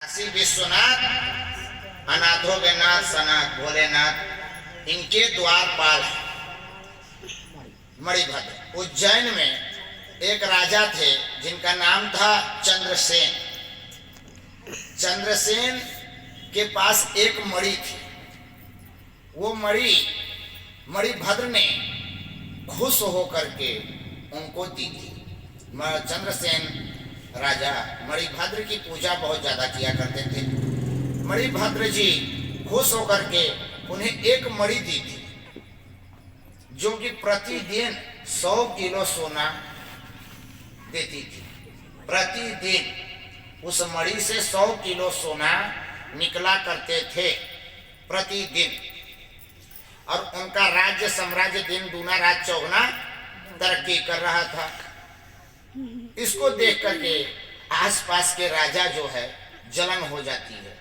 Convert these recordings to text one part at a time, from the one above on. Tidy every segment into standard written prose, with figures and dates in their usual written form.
काशी विश्वनाथ, अनाथों के नाथ सनाथ भोलेनाथ, इनके द्वारपाल हैं मणिभद्र। उज्जैन में एक राजा थे जिनका नाम था चंद्रसेन। चंद्रसेन के पास एक मणि थी। वो मणिभद्र ने खुश होकर के उनको दी थी। चंद्रसेन राजा मणिभद्र की पूजा बहुत ज्यादा किया करते थे। मणिभद्र जी खुश होकर के उन्हें एक मणि दी थी, जो कि प्रतिदिन 100 किलो सोना देती थी। प्रतिदिन उस मणि से 100 किलो सोना निकला करते थे प्रतिदिन। और उनका राज्य साम्राज्य दिन दूना रात चौगुना तरक्की कर रहा था। इसको देख करके आसपास के राजा जो है जलन हो जाती है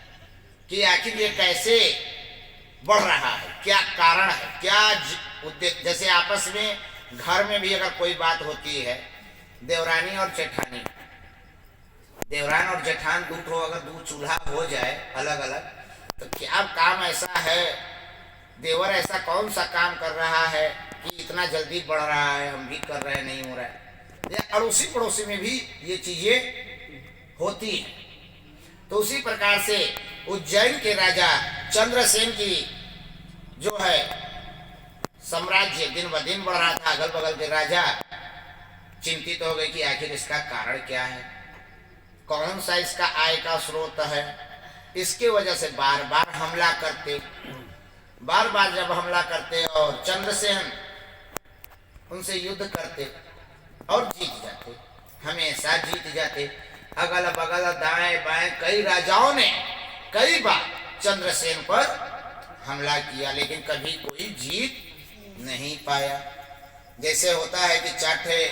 कि आखिर ये कैसे बढ़ रहा है, क्या कारण है, क्या उद्देश्य। जैसे आपस में घर में भी अगर कोई बात होती है, देवरानी और जेठानी, देवरान और जेठान दूठ हो, अगर दो चूल्हा हो जाए अलग अलग, तो क्या काम ऐसा है, देवर ऐसा कौन सा काम कर रहा है कि इतना जल्दी बढ़ रहा है, हम भी कर रहे हैं नहीं हो रहा है। अड़ोसी पड़ोसी में भी ये चीजें होती हैं। तो उसी प्रकार से उज्जैन के राजा चंद्रसेन की जो है साम्राज्य दिन ब दिन बढ़ रहा था। अगल बगल के राजा चिंतित हो गए कि आखिर इसका कारण क्या है, कौन सा इसका आय का स्रोत है। इसके वजह से बार बार हमला करते, बार बार जब हमला करते और चंद्रसेन उनसे युद्ध करते और जीत जाते, हमेशा जीत जाते। अगल बगल दाएं बाएं कई राजाओं ने कई बार चंद्रसेन पर हमला किया, लेकिन कभी कोई जीत नहीं पाया। जैसे होता है कि चाटे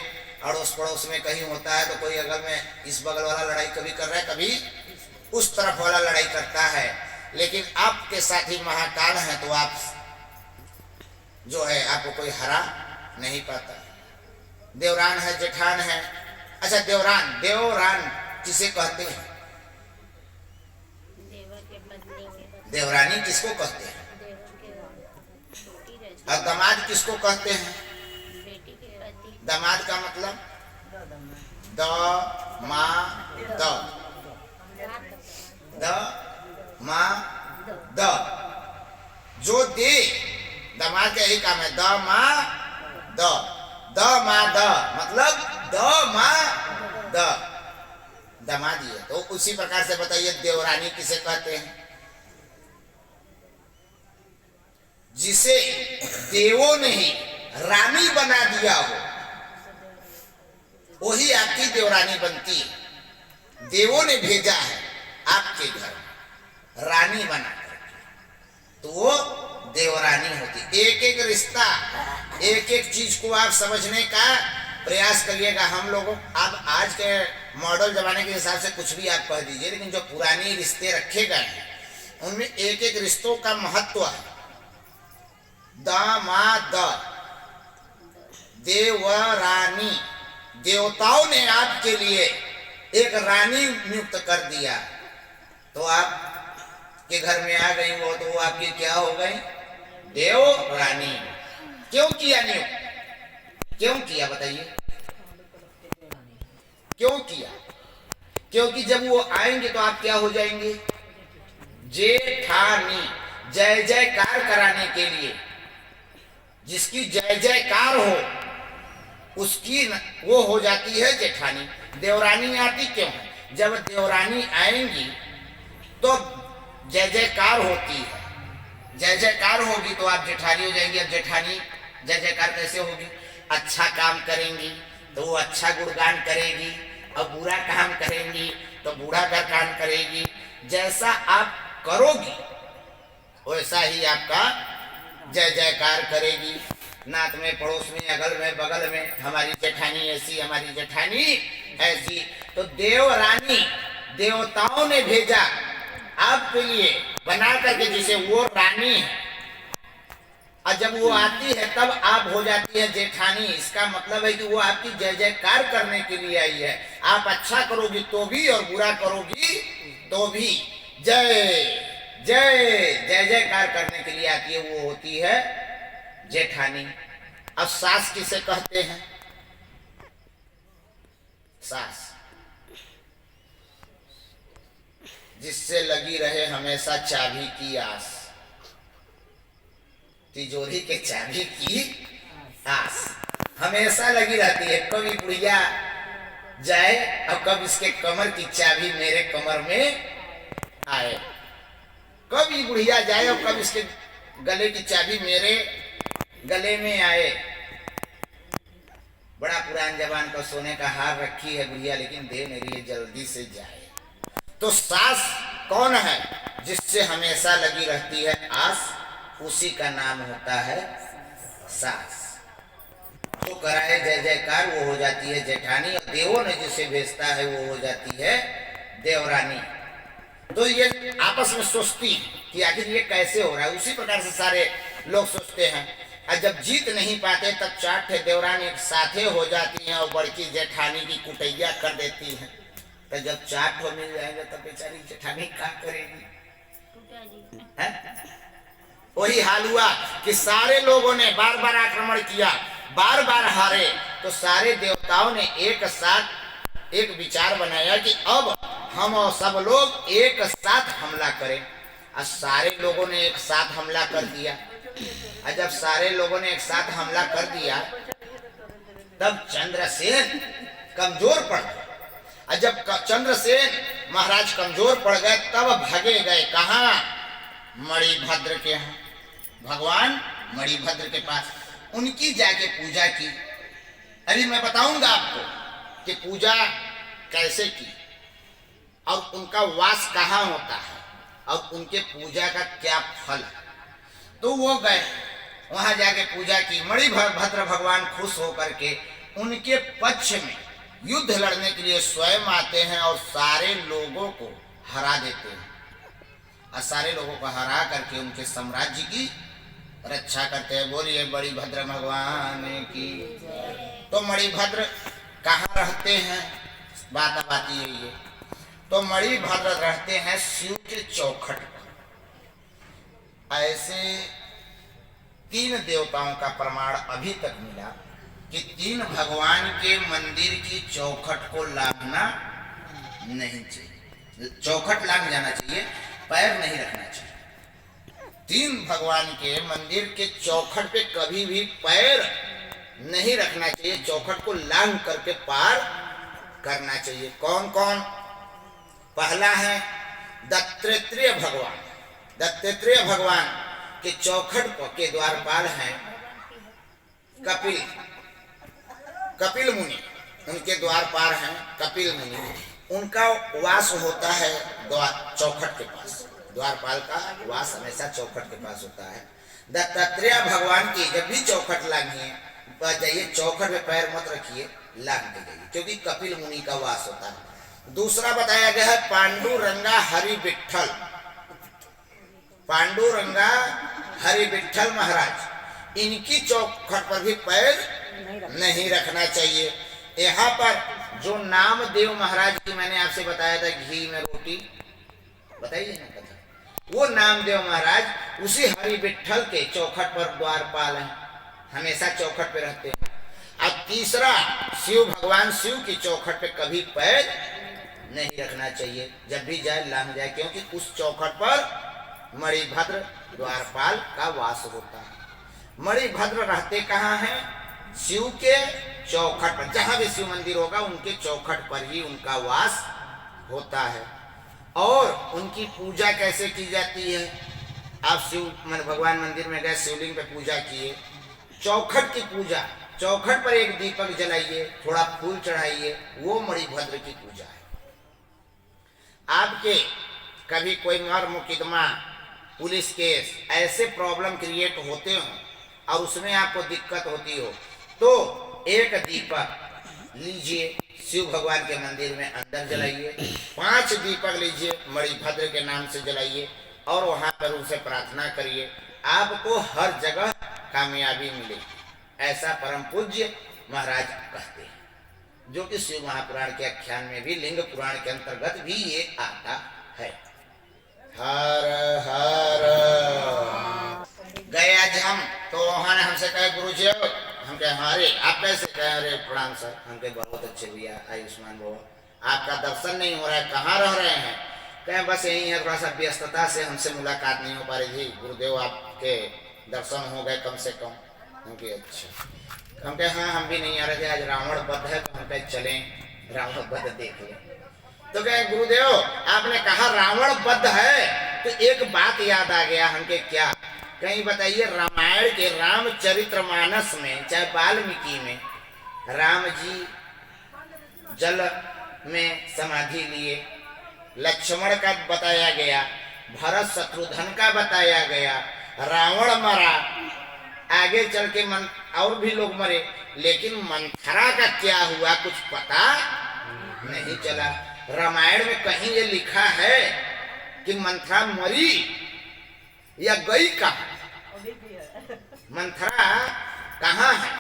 अड़ोस पड़ोस में कहीं होता है तो कोई अगल में इस बगल वाला लड़ाई कभी कर रहा है, कभी उस तरफ वाला लड़ाई करता है, लेकिन आपके साथी महाकाल हैं तो आप जो है आपको कोई हरा नहीं पाता। देवरान है, जेठान है। अच्छा, देवरान किसे कहते हैं? देवरानी किसको कहते हैं? और दामाद किसको कहते हैं? दामाद का मतलब द जो दे, दामाद का यही काम है। द मा द मतलब दमादी है। तो उसी प्रकार से बताइए देवरानी किसे कहते हैं? जिसे देवों ने ही रानी बना दिया हो, वही आपकी देवरानी बनती है। देवों ने भेजा है आपके घर रानी बनाकर, तो वो देवरानी होती। एक एक रिश्ता, एक एक चीज को आप समझने का प्रयास करिएगा। हम लोगों अब आज के मॉडल जमाने के हिसाब से कुछ भी आप कह दीजिए, लेकिन जो पुरानी रिश्ते रखे गए हैं उनमें एक एक रिश्तों का महत्व है। दामाद, देवरानी, देवताओं ने आपके लिए एक रानी नियुक्त कर दिया, तो आप के घर में आ गई वो, तो वो आपकी क्या हो गई? देवरानी। क्यों किया नियुक्त? क्यों किया बताइए? क्यों किया? क्योंकि जब वो आएंगे तो आप क्या हो जाएंगे? जेठानी। जय जयकार कराने के लिए, जिसकी जय जयकार हो उसकी वो हो जाती है जेठानी। देवरानी आती क्यों है? जब देवरानी आएंगी तो जय जयकार होती है। जय जयकार होगी तो आप जेठानी हो जाएंगी। अब जेठानी जय जयकार कैसे होगी? अच्छा काम करेंगी तो वो अच्छा गुणगान करेगी, और बुरा काम करेंगी तो बुरा गुणगान करेगी। जैसा आप करोगी वैसा ही आपका जय जयकार करेगी। नात में, पड़ोस में, अगल में, बगल में, हमारी जेठानी ऐसी, हमारी जेठानी ऐसी। तो देवरानी देवताओं ने भेजा आपके लिए बना करके, जिसे वो रानी है। और जब वो आती है तब आप हो जाती है जेठानी। इसका मतलब है कि वो आपकी जय जयकार करने के लिए आई है। आप अच्छा करोगी तो भी और बुरा करोगी तो भी जय जय जय जयकार करने के लिए आती है, वो होती है जेठानी। अब सास किसे कहते हैं? सास जिससे लगी रहे हमेशा चाबी की आस, तिजोरी के चाबी की आस हमेशा लगी रहती है। कभी बुढ़िया जाए और कब इसके कमर की चाबी मेरे कमर में आए, कभी बुढ़िया जाए और कब इसके गले की चाबी मेरे गले में आए। बड़ा पुरान जमान का सोने का हार रखी है बुढ़िया, लेकिन दे नहीं रही है, जल्दी से जाए। तो सास कौन है? जिससे हमेशा लगी रहती है आस, उसी का नाम होता है सास। तो कराए जय जयकार वो हो जाती है जेठानी, और देवों ने जिसे भेजता है वो हो जाती है देवरानी। तो ये आपस में सोचती कि आखिर ये कैसे हो रहा है। उसी प्रकार से सारे लोग सोचते हैं, और जब जीत नहीं पाते तब चार ठे देवरानी साथे हो जाती हैं और बड़की जेठानी की कुटैया कर देती हैं। तो जब चार ठो मिल जाएंगे तब बेचारी जेठानी क्या करेगी? वही हाल हुआ कि सारे लोगों ने बार बार आक्रमण किया, बार बार हारे। तो सारे देवताओं ने एक साथ एक विचार बनाया कि अब हम और सब लोग एक साथ हमला करें। और सारे लोगों ने एक साथ हमला कर दिया। और जब सारे लोगों ने एक साथ हमला कर दिया तब चंद्रसेन कमजोर पड़ गए। और जब चंद्रसेन महाराज कमजोर पड़ गए तब भागे गए कहाँ? मणिभद्र के यहाँ, भगवान मणिभद्र के पास। उनकी जाके पूजा की। अभी मैं बताऊंगा आपको कि पूजा कैसे की और उनका वास कहाँ होता है और उनके पूजा का क्या फल है। तो वो गए वहां जाके पूजा की। मणिभद्र भगवान खुश होकर के उनके पक्ष में युद्ध लड़ने के लिए स्वयं आते हैं और सारे लोगों को हरा देते हैं। और सारे लोगों को हरा करके उनके साम्राज्य की रक्षा करते हैं। बोलिए मणिभद्र भगवान की। तो मणिभद्र कहाँ रहते हैं? बात आती है ये। तो मणिभद्र रहते हैं शिव के चौखट पर। ऐसे 3 देवताओं का प्रमाण अभी तक मिला कि 3 भगवान के मंदिर की चौखट को लांघना नहीं चाहिए। चौखट लांघ जाना चाहिए, पैर नहीं रखना चाहिए। 3 भगवान के मंदिर के चौखट पे कभी भी पैर नहीं रखना चाहिए। चौखट को लांघ करके पार करना चाहिए। कौन कौन? पहला है दत्तात्रेय भगवान। दत्तात्रेय भगवान के चौखट के द्वारपाल हैं कपिल मुनि। उनके द्वारपाल हैं कपिल मुनि। उनका वास होता है चौखट के पास। द्वारपाल का वास हमेशा चौखट के पास होता है। दत्तात्रेय भगवान की जब भी चौखट लांघिए जाइए, चौखट में पैर मत रखिए, लांघ के जाइए, क्योंकि कपिल मुनि का वास होता है। दूसरा बताया गया है पांडुरंगा हरि विठल। पांडुरंगा हरि विठल महाराज, इनकी चौखट पर भी पैर नहीं रखना चाहिए। यहाँ पर जो नामदेव महाराज की मैंने आपसे बताया था, घी में रोटी बताइए ना कथा, वो नामदेव महाराज उसी हरि विठल के चौखट पर द्वारपाल हैं, हमेशा चौखट पे रहते हैं। अब तीसरा शिव भगवान, शिव की चौखट पे कभी पैर नहीं रखना चाहिए। जब भी जाए लांघ जाए, क्योंकि उस चौखट पर मणिभद्र द्वारपाल का वास होता है। मणिभद्र रहते कहाँ हैं? शिव के चौखट पर। जहां भी शिव मंदिर होगा उनके चौखट पर ही उनका वास होता है। और उनकी पूजा कैसे की जाती है? आप भगवान मंदिर में गए, शिवलिंग पे पूजा किए, चौखट की पूजा, चौखट पर एक दीपक जलाइए, थोड़ा फूल चढ़ाइए, वो मणिभद्र की पूजा है। आपके कभी कोई मर मुकदमा, पुलिस केस, ऐसे प्रॉब्लम क्रिएट होते हो और उसमें आपको दिक्कत होती हो, तो एक दीपक लीजिए, शिव भगवान के मंदिर में अंदर जलाइए, 5 दीपक लीजिए, मणिभद्र के नाम से जलाइए और वहां पर उनसे प्रार्थना करिए, आपको हर जगह कामयाबी मिलेगी। ऐसा परम पूज्य महाराज कहते हैं, जो कि शिव महापुराण के आख्यान में भी, लिंग पुराण के अंतर्गत भी ये आता है। हर हर गए आज हम तो उन्होंने हमसे कहे गुरु जी हम कहे हाँ रे आप कैसे कहे? अरे प्रणाम सर। हम कहे बहुत अच्छे भैया आयुष्मान भव, आपका दर्शन नहीं हो रहा है, कहाँ रह रहे हैं? कहे बस यही है, थोड़ा सा व्यस्तता से हमसे मुलाकात नहीं हो पा रही थी। गुरुदेव आपके दर्शन हो गए कम से कम। हम कहे अच्छा। हम कहे हाँ हम भी नहीं आ रहे थे, आज रावण वध है तो हम कहे चलें रावण वध देख लें। तो कहे गुरुदेव आपने कहा रावण वध है तो एक बात याद आ गया। हम कहे क्या? कहीं बताइए रामायण के रामचरितमानस में चाहे वाल्मीकि में राम जी जल में समाधि लिए, लक्ष्मण का बताया गया, भरत शत्रुघ्न का बताया गया, रावण मरा, आगे चल के और भी लोग मरे, लेकिन मंथरा का क्या हुआ कुछ पता नहीं चला। रामायण में कहीं ये लिखा है कि मंथरा मरी या गई कहाँ? मंथरा कहाँ है?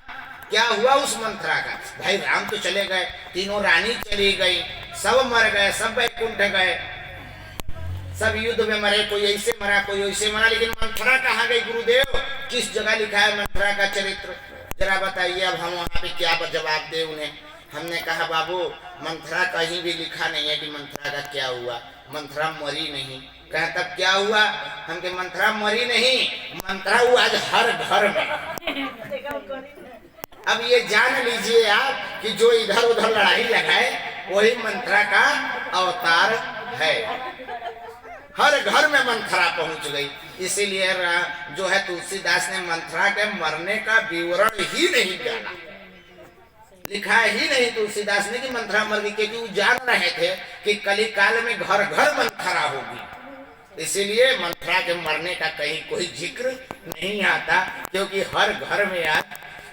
क्या हुआ उस मंथरा का? भाई राम तो चले गए, तीनों रानी चली गई, सब मर गए, सब वैकुंठ गए, सब युद्ध में मरे, कोई ऐसे मरा कोई ऐसे मरा, लेकिन मंथरा कहाँ गई? गुरुदेव किस जगह लिखा है मंथरा का चरित्र? जरा बताइए। अब हम वहाँ पे क्या जवाब दे उन्हें? हमने कहा बाबू मंथरा कहीं भी लिखा नहीं है कि मंथरा का क्या हुआ, मंथरा मरी नहीं। कहे तब क्या हुआ? हम के मंथरा मरी नहीं, मंथरा हुआ आज हर घर में। अब ये जान लीजिए आप कि जो इधर उधर लड़ाई लगाए वही मंथरा का अवतार है। हर घर में मंथरा पहुंच गई। इसीलिए जो है तुलसीदास ने मंथरा के मरने का विवरण ही नहीं जाना, लिखा ही नहीं तुलसीदास ने कि मंथरा मर गई, क्योंकि वो जान रहे थे कि कली काल में घर घर मंथरा होगी। इसीलिए मंथरा के मरने का कहीं कोई जिक्र नहीं आता, क्योंकि हर घर में आज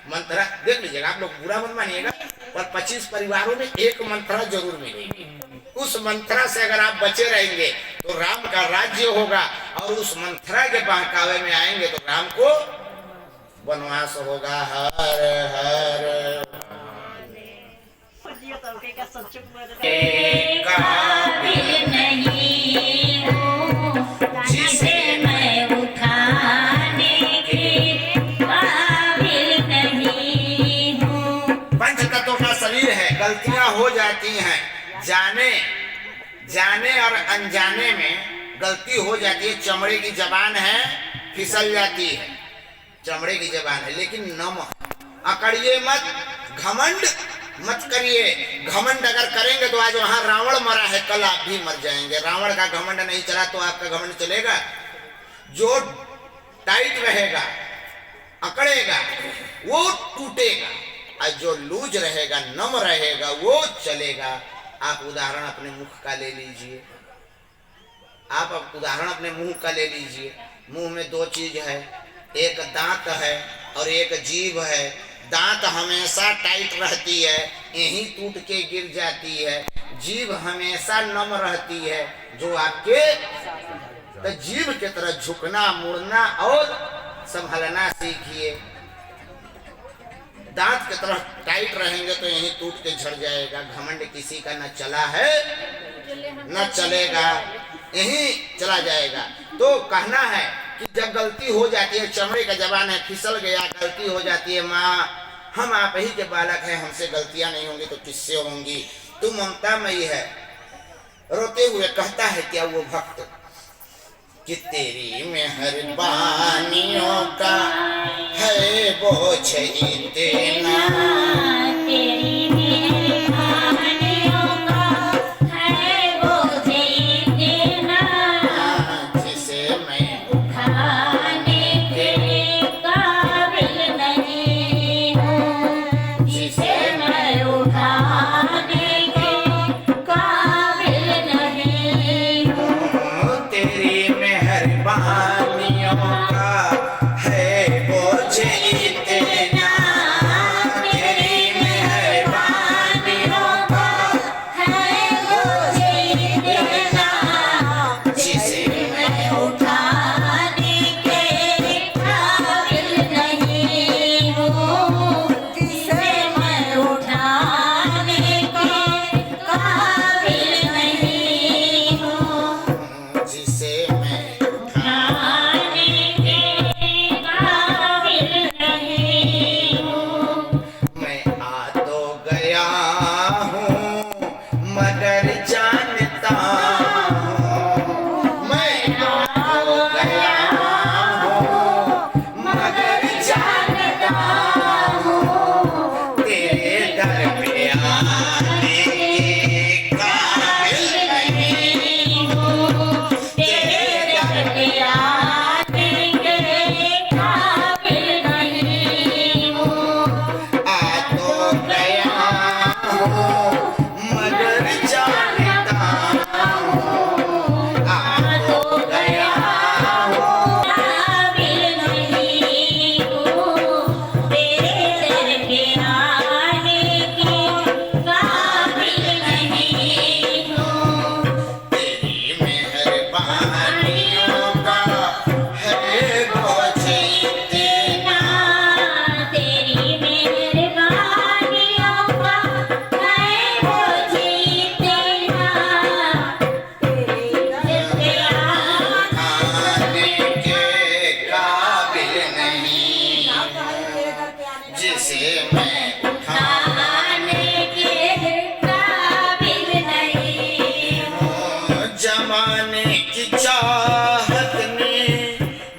मंथरा देख लीजिएगा। आप लोग बुरा मत मानिएगा, पर 25 परिवारों में एक मंथरा जरूर मिलेगी। उस मंथरा से अगर आप बचे रहेंगे तो राम का राज्य होगा, और उस मंथरा के बहकावे में आएंगे तो राम को वनवास होगा। हर हर काबिल नहीं हूँ जिसे मैं उठाने के काबिल नहीं हूँ। पंच तत्वों का शरीर है, गलतियां हो जाती हैं, जाने और अनजाने में गलती हो जाती है। चमड़े की जबान है, फिसल जाती है, चमड़े की जबान है, लेकिन नम अकड़िए मत, घमंड मत करिए। घमंड अगर करेंगे तो आज वहां रावण मरा है, कल आप भी मर जाएंगे। रावण का घमंड नहीं चला तो आपका घमंड चलेगा? जो टाइट रहेगा, अकड़ेगा, वो टूटेगा, और जो लूज रहेगा, नम रहेगा, वो चलेगा। आप उदाहरण अपने मुख का ले लीजिए, आप उदाहरण अपने मुंह का ले लीजिए। मुंह में दो चीज है, एक दांत है और एक जीभ है। दांत हमेशा टाइट रहती है, यहीं टूट के गिर जाती है। जीभ हमेशा नम रहती है, जो आपके तो जीभ की तरह झुकना, मुड़ना और संभलना सीखिए। दांत की तरह टाइट रहेंगे तो यहीं टूट के झड़ जाएगा। घमंड किसी का न चला है न चलेगा, यहीं चला जाएगा। तो कहना है कि जब गलती हो जाती है, चमड़े का जबान है, फिसल गया, गलती हो जाती है, माँ हम आप ही के बालक हैं, हमसे गलतियां नहीं होंगी तो किससे होंगी? तू ममतामयी है। रोते हुए कहता है क्या वो भक्त कि तेरी मेहरबानियों का है बोझ इतना, तेरी मेहरबानियों का है बोझ इतना, जिसे मैं उठाने के काबिल नहीं हूँ, जिसे मैं उठाने के काबिल नहीं हूँ। तेरी मेहरबानियों का है बोझ इतना, तेरी की चाहत ने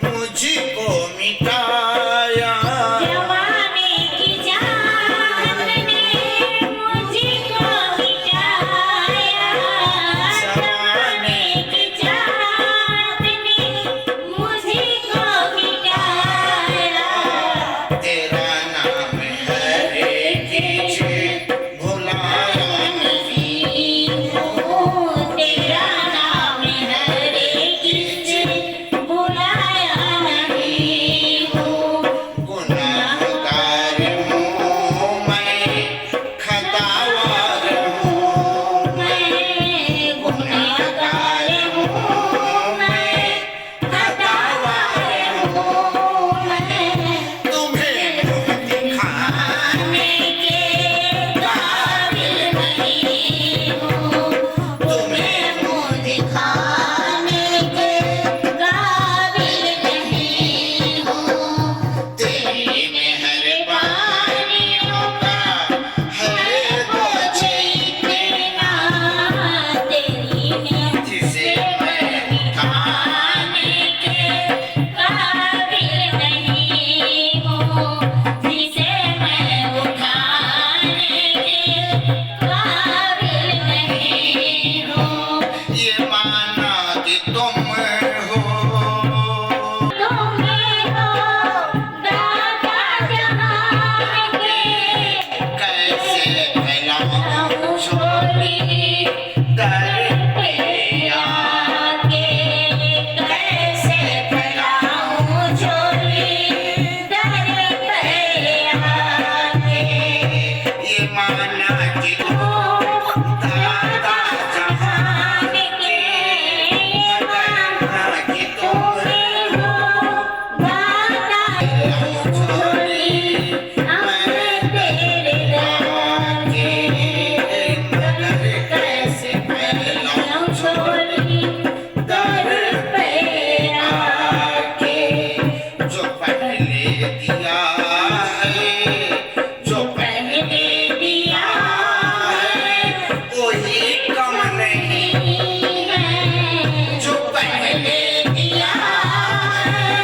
मुझको मिटाया, जवानी की चाहत ने मुझको मिटाया, जवानी की चाहत ने मुझको मिटाया। तेरा नाम हरे कीजे भुलाया नहीं, तेरा नाम हरे किसे बुलाया नहीं हूँ। गुनाहगार हूँ मैं, खतावार हूँ मैं गुनहगार हूँ, मैं खतावार हूँ, मैं तुम्हें मुँह दिखाने के काबिल नहीं हूँ, तुम्हें मुँह दिखाने के काबिल नहीं हूँ। तेरी मेहरबानियों का है बोझ इतना तेरी जिसे मैं उठाने के काबिल नहीं हूँ, जिसे मैं उठाने के काबिल नहीं हूँ। ये माना कि तुम हो, तुम्हें हो दाता जहान के, कैसे फैलाऊं छोड़ी दर पे आके, कैसे फैलाऊं झोली दर पे आके। ये माना कि तुम दाता जहान के, माना कि तुम कैसे फैलाऊं दर पे आके। जो पहले दिया है, जो पहले दिया है, वही कम नहीं, जो पहले दिया है,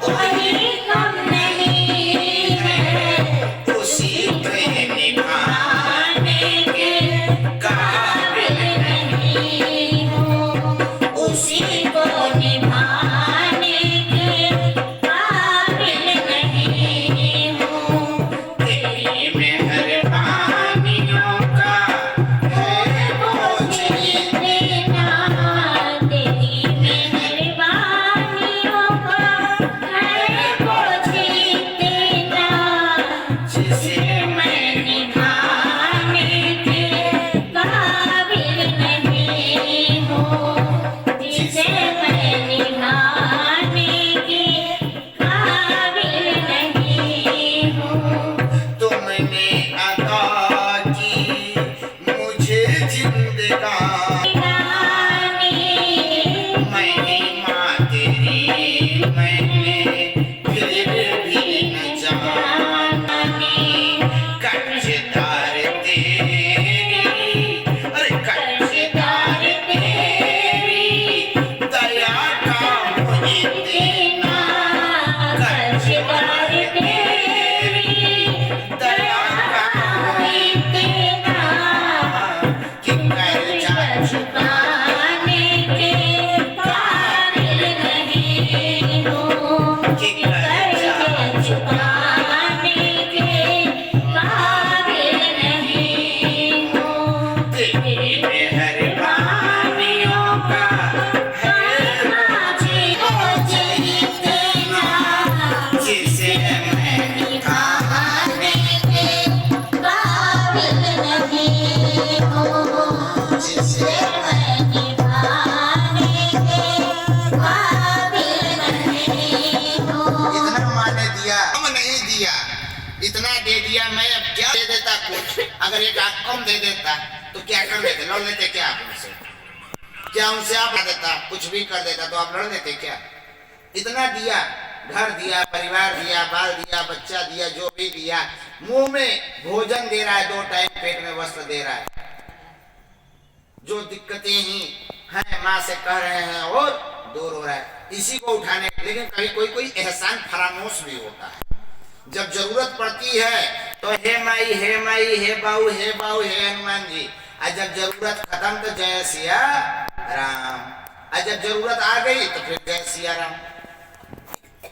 वही कम नहीं है, उसी पे निभाने के काबिल नहीं हूँ, उसी को निभाने के काबिल नहीं हूँ। तेरी मेहरबानियों का है बोझ इतना तेरी मेहरबानियों का है बोझ इतना, जिसे मैं निभाने के काबिल नहीं हूँ, जिसे मैं निभाने के काबिल नहीं हूँ। तुमने अता की मुझे जिंदगानी, महिमा तेरी मैंने फिर भी न जानी। कर्जदार तेरी, अरे कर्जदार तेरी दया का मुझे देना, कर्जदार तेरी दया का मुझे देना, कि कर्जा चुकाने के काबिल नहीं हूँ, कि कर्जा चुकाने के काबिल नहीं हूँ। तेरी मेहरबानियों का है बोझ इतना, जिसे मैं निभाने के काबिल नहीं हूँ, जिसे मैं निभाने के काबिल नहीं हूँ। इतना माने दिया, कम नहीं दिया, इतना दे दिया। मैं अब क्या दे देता कुछ, अगर एक आध कम दे देता तो क्या कर लेते, लड़ लेते क्या आप उनसे? क्या उनसे आप लड़ देता, कुछ भी कर देता तो आप लड़ लेते क्या? इतना दिया, घर दिया, परिवार दिया, बाल दिया, बच्चा दिया, जो भी दिया, मुंह में भोजन दे रहा है, 2 टाइम पेट में वस्त्र दे रहा है। जो दिक्कतें ही हैं, माँ से कह रहे हैं और दूर हो रहा है, इसी को उठाने। लेकिन कभी कोई कोई एहसान फरामोश भी होता है। जब जरूरत पड़ती है तो हे माई हे माई, हे बाऊ हे बाऊ, हे हनुमान जी। और जब जरूरत खत्म तो जय सिया राम। और जब जरूरत आ गई तो फिर जय सिया राम।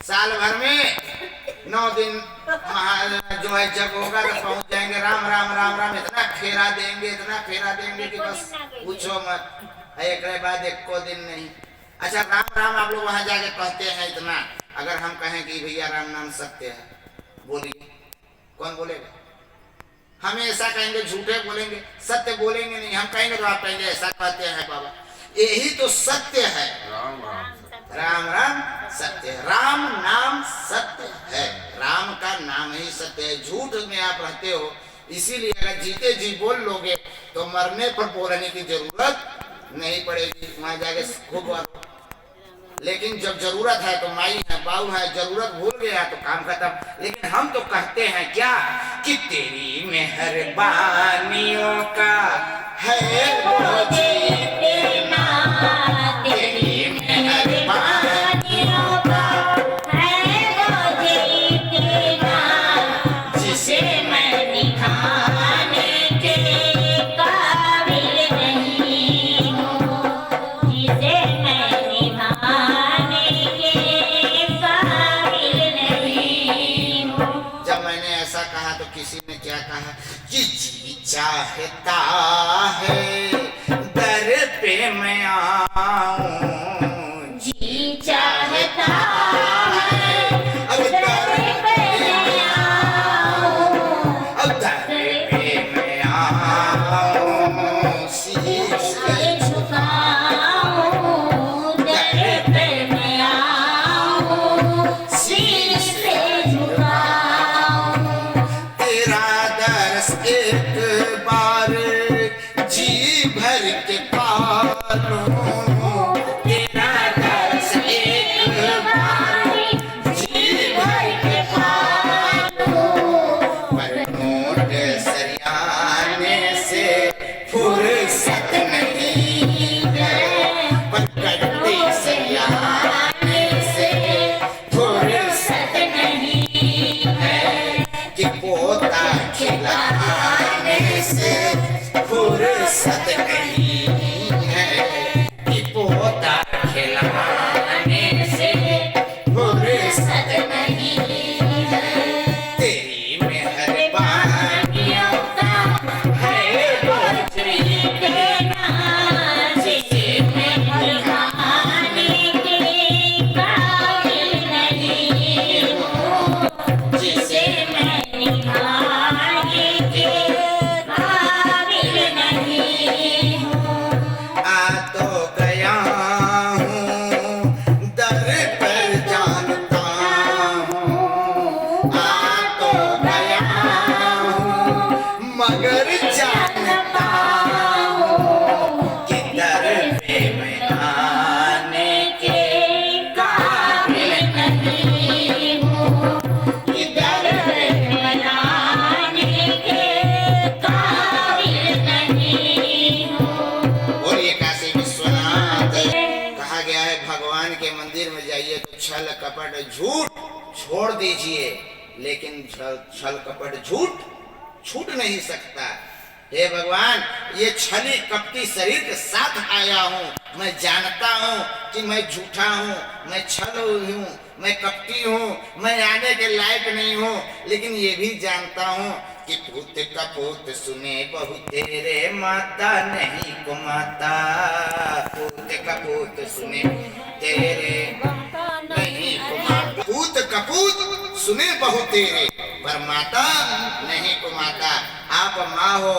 साल भर में 9 दिन जो है जब होगा तो पहुंच जाएंगे राम राम राम राम। इतना फेरा देंगे, इतना फेरा देंगे कि बस पूछो मत। एक बाद एक को दिन नहीं। अच्छा राम राम आप लोग वहां जाके कहते हैं इतना। अगर हम कहें कि भैया राम नाम सत्य है, बोलिए कौन बोलेगा? हम ऐसा कहेंगे, झूठे बोलेंगे, सत्य बोलेंगे नहीं। हम कहेंगे तो आप कहेंगे ऐसा कहते हैं बाबा। यही तो सत्य है। राम राम सत्य है। राम नाम सत्य है। राम का नाम ही सत्य है। झूठ में आप रहते हो, इसीलिए अगर जीते जी बोल लोगे तो मरने पर बोलने की जरूरत नहीं पड़ेगी। वहां जाके खूब बोलो। लेकिन जब जरूरत है तो माई है बाऊ है, जरूरत भूल गया तो काम खत्म। लेकिन हम तो कहते हैं क्या कि तेरी मेहरबानियों का है वो जीतना, तेरी मेहरबानियों का है वो जीतना, जिसे मैं निभाने के काबिल नहीं हूँ, जिसे मैं निभाने के काबिल नहीं हूँ। जब मैंने ऐसा कहा तो किसी ने क्या कहा कि जी चाहता है दर पे मैं आऊं। जी चाहता है अब दर पे मैं आऊं, अब दर पे मैं आऊं। शीश झुकाऊं, दर पे मैं आऊं, शीश झुकाऊं। तेरा दर्श एक बार जी भर के पालूं। तेरा दर्श एक बार जी भर के पालूं। पर नोट सरियाने से फुर्सत नहीं है। पर कट्टी सरियाने से फुर्सत नहीं है। कि पोता खिलाने से फुर्सत नहीं है। कि पोता खिलाने से फुर्सत नहीं है। तेरी मेहरबानियों का है वो जीतना, जिसे मैं निभाने के काबिल नहीं हूँ, जिसे मैं निभाने के काबिल नहीं हूँ। आ तो गया हूँ दर पर जानता हूँ। आ तो गया हूँ मगर जानता हूँ कि दर पे मैं आने के काबिल नहीं हूँ, कि दर पे बनाने के काबिल नहीं हूँ। बोलिए काशी विश्वनाथ। कहा गया है भगवान के मंदिर में जाइए तो छल कपट झूठ छोड़ दीजिए, लेकिन छल कपट झूठ छूट नहीं सकता। हे भगवान, ये छली कपटी शरीर के साथ आया हूँ। मैं जानता हूँ कि मैं झूठा हूँ, मैं छल हूँ, मैं कपटी हूँ, मैं आने के लायक नहीं हूँ। लेकिन ये भी जानता हूँ कि पूत कपूत सुने बहु तेरे, माता नहीं को माता। पूत कपूत सुने तेरे नहीं को माता। पूत कपूत सुने बहु तेरे, पर माता नहीं को माता। आप माँ हो,